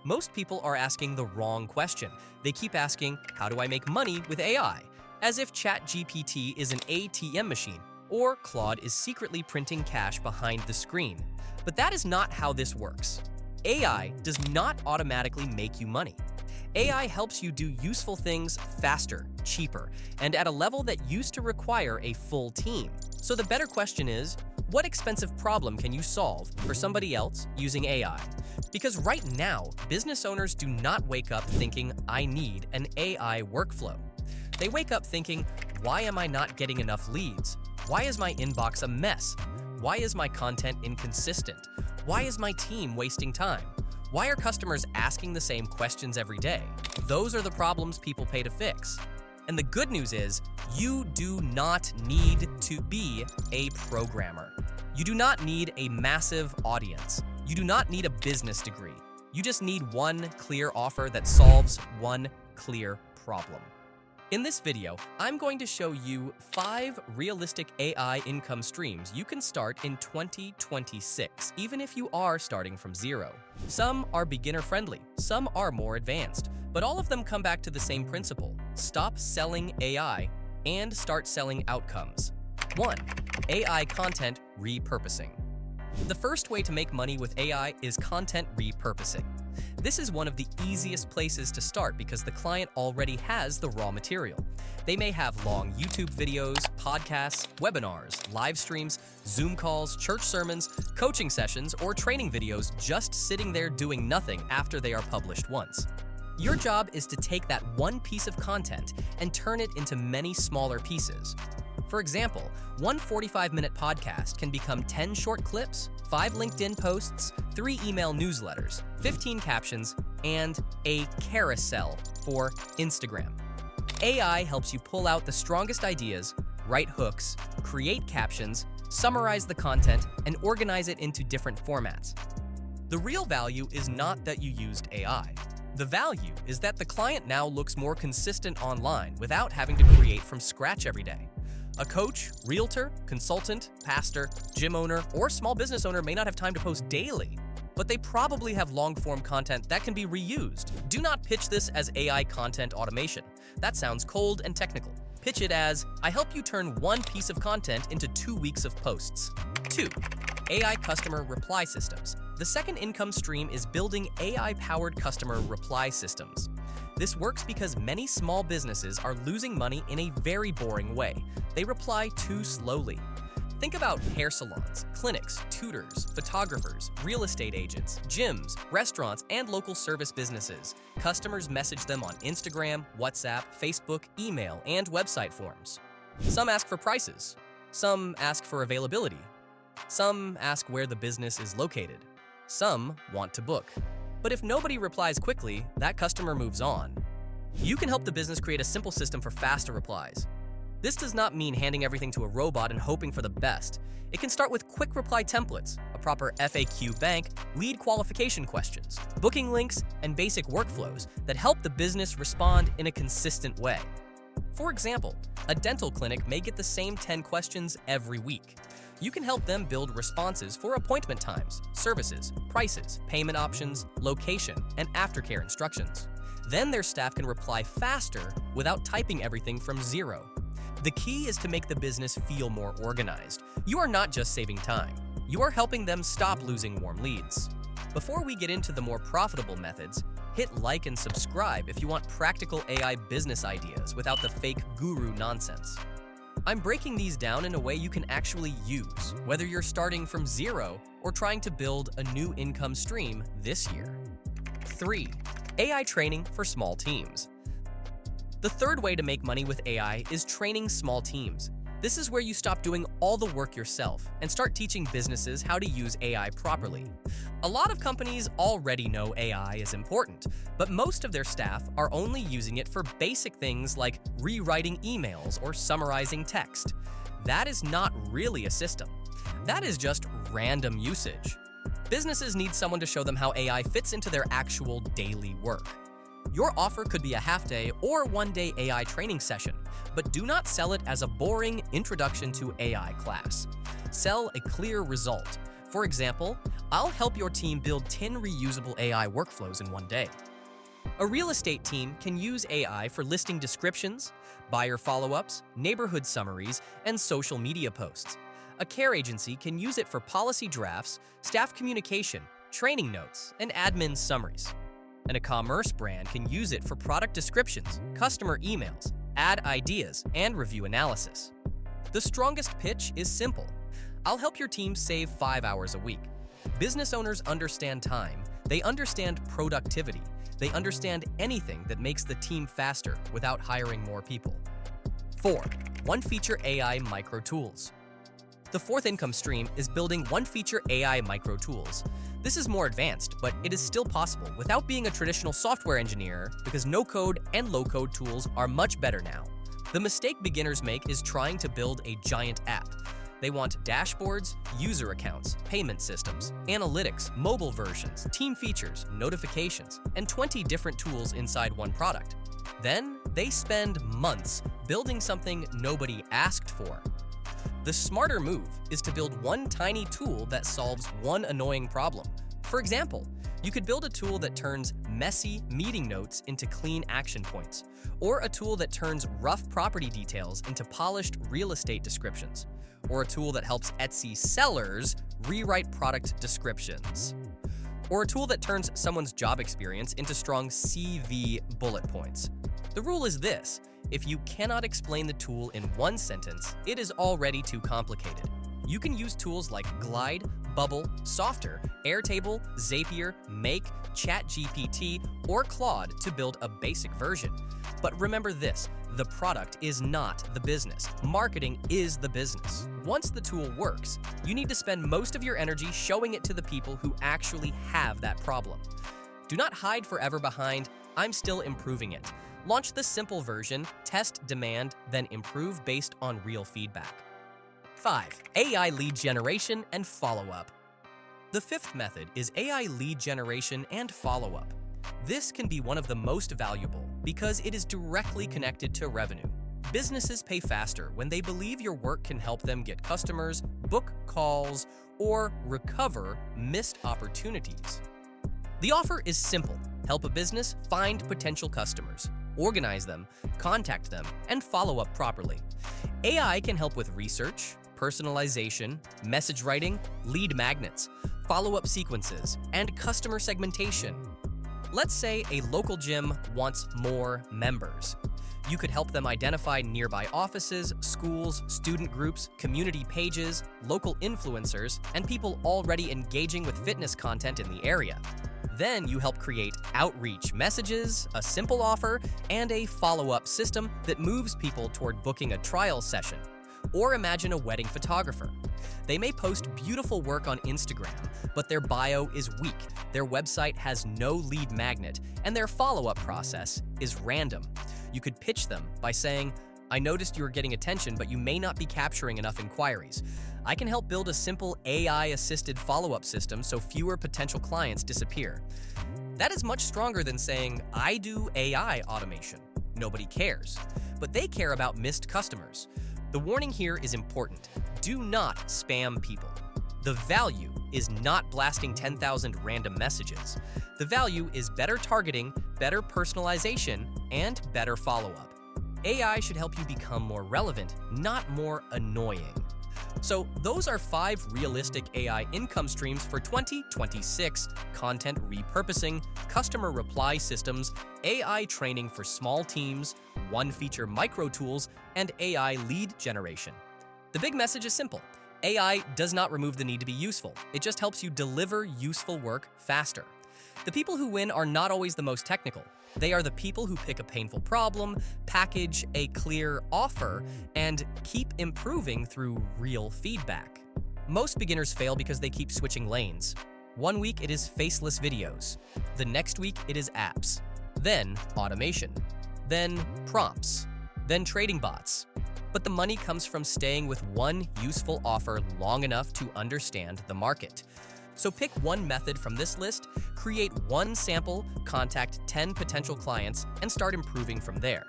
Most people are asking the wrong question. They keep asking, how do I make money with AI? As if ChatGPT is an ATM machine or Claude is secretly printing cash behind the screen. But that is not how this works. AI does not automatically make you money. AI helps you do useful things faster, cheaper, and at a level that used to require a full team. So the better question is, what expensive problem can you solve for somebody else using AI? Because right now, business owners do not wake up thinking, I need an AI workflow. They wake up thinking, why am I not getting enough leads? Why is my inbox a mess? Why is my content inconsistent? Why is my team wasting time? Why are customers asking the same questions every day? Those are the problems people pay to fix. And the good news is, you do not need to be a programmer. You do not need a massive audience. You do not need a business degree. You just need one clear offer that solves one clear problem. In this video, I'm going to show you 5 realistic AI income streams you can start in 2026, even if you are starting from zero. Some are beginner-friendly, some are more advanced, but all of them come back to the same principle. Stop selling AI and start selling outcomes. 1. AI content repurposing. The first way to make money with AI is content repurposing. This is one of the easiest places to start because the client already has the raw material. They may have long YouTube videos, podcasts, webinars, live streams, Zoom calls, church sermons, coaching sessions, or training videos just sitting there doing nothing after they are published once. Your job is to take that one piece of content and turn it into many smaller pieces. For example, one 45-minute podcast can become 10 short clips, 5 LinkedIn posts, 3 email newsletters, 15 captions, and a carousel for Instagram. AI helps you pull out the strongest ideas, write hooks, create captions, summarize the content, and organize it into different formats. The real value is not that you used AI. The value is that the client now looks more consistent online without having to create from scratch every day. A coach, realtor, consultant, pastor, gym owner, or small business owner may not have time to post daily, but they probably have long-form content that can be reused. Do not pitch this as AI content automation. That sounds cold and technical. Pitch it as, I help you turn one piece of content into 2 weeks of posts. 2. AI customer reply systems. The second income stream is building AI-powered customer reply systems. This works because many small businesses are losing money in a very boring way. They reply too slowly. Think about hair salons, clinics, tutors, photographers, real estate agents, gyms, restaurants, and local service businesses. Customers message them on Instagram, WhatsApp, Facebook, email, and website forms. Some ask for prices. Some ask for availability. Some ask where the business is located. Some want to book. But if nobody replies quickly, that customer moves on. You can help the business create a simple system for faster replies. This does not mean handing everything to a robot and hoping for the best. It can start with quick reply templates, a proper FAQ bank, lead qualification questions, booking links, and basic workflows that help the business respond in a consistent way. For example, a dental clinic may get the same 10 questions every week. You can help them build responses for appointment times, services, prices, payment options, location, and aftercare instructions. Then their staff can reply faster without typing everything from zero. The key is to make the business feel more organized. You are not just saving time. You are helping them stop losing warm leads. Before we get into the more profitable methods, hit like and subscribe if you want practical AI business ideas without the fake guru nonsense. I'm breaking these down in a way you can actually use, whether you're starting from zero or trying to build a new income stream this year. 3. AI training for small teams. The third way to make money with AI is training small teams. This is where you stop doing all the work yourself and start teaching businesses how to use AI properly. A lot of companies already know AI is important, but most of their staff are only using it for basic things like rewriting emails or summarizing text. That is not really a system. That is just random usage. Businesses need someone to show them how AI fits into their actual daily work. Your offer could be a half-day or one-day AI training session, but do not sell it as a boring introduction to AI class. Sell a clear result. For example, I'll help your team build 10 reusable AI workflows in one day. A real estate team can use AI for listing descriptions, buyer follow-ups, neighborhood summaries, and social media posts. A care agency can use it for policy drafts, staff communication, training notes, and admin summaries. And a commerce brand can use it for product descriptions, customer emails, ad ideas, and review analysis. The strongest pitch is simple. I'll help your team save 5 hours a week. Business owners understand time, they understand productivity, they understand anything that makes the team faster without hiring more people. 4. One-feature AI micro tools. The fourth income stream is building one-feature AI micro tools. This is more advanced, but it is still possible without being a traditional software engineer because no-code and low-code tools are much better now. The mistake beginners make is trying to build a giant app. They want dashboards, user accounts, payment systems, analytics, mobile versions, team features, notifications, and 20 different tools inside one product. Then they spend months building something nobody asked for. The smarter move is to build one tiny tool that solves one annoying problem. For example, you could build a tool that turns messy meeting notes into clean action points, or a tool that turns rough property details into polished real estate descriptions, or a tool that helps Etsy sellers rewrite product descriptions, or a tool that turns someone's job experience into strong CV bullet points. The rule is this: if you cannot explain the tool in one sentence, it is already too complicated. You can use tools like Glide, Bubble, Softer, Airtable, Zapier, Make, ChatGPT, or Claude to build a basic version. But remember this, the product is not the business. Marketing is the business. Once the tool works, you need to spend most of your energy showing it to the people who actually have that problem. Do not hide forever behind, "I'm still improving it." Launch the simple version, test demand, then improve based on real feedback. 5. AI lead generation and follow-up. The fifth method is AI lead generation and follow-up. This can be one of the most valuable because it is directly connected to revenue. Businesses pay faster when they believe your work can help them get customers, book calls, or recover missed opportunities. The offer is simple. Help a business find potential customers, organize them, contact them, and follow up properly. AI can help with research, personalization, message writing, lead magnets, follow-up sequences, and customer segmentation. Let's say a local gym wants more members. You could help them identify nearby offices, schools, student groups, community pages, local influencers, and people already engaging with fitness content in the area. Then you help create outreach messages, a simple offer, and a follow-up system that moves people toward booking a trial session. Or imagine a wedding photographer. They may post beautiful work on Instagram, but their bio is weak, their website has no lead magnet, and their follow-up process is random. You could pitch them by saying, "I noticed you are getting attention, but you may not be capturing enough inquiries. I can help build a simple AI-assisted follow-up system so fewer potential clients disappear." That is much stronger than saying, "I do AI automation." Nobody cares, but they care about missed customers. The warning here is important. Do not spam people. The value is not blasting 10,000 random messages. The value is better targeting, better personalization, and better follow-up. AI should help you become more relevant, not more annoying. So those are 5 realistic AI income streams for 2026: content repurposing, customer reply systems, AI training for small teams, one-feature micro tools, and AI lead generation. The big message is simple. AI does not remove the need to be useful. It just helps you deliver useful work faster. The people who win are not always the most technical. They are the people who pick a painful problem, package a clear offer, and keep improving through real feedback. Most beginners fail because they keep switching lanes. One week it is faceless videos. The next week it is apps. Then automation. Then prompts. Then trading bots. But the money comes from staying with one useful offer long enough to understand the market. So pick one method from this list, create one sample, contact 10 potential clients, and start improving from there.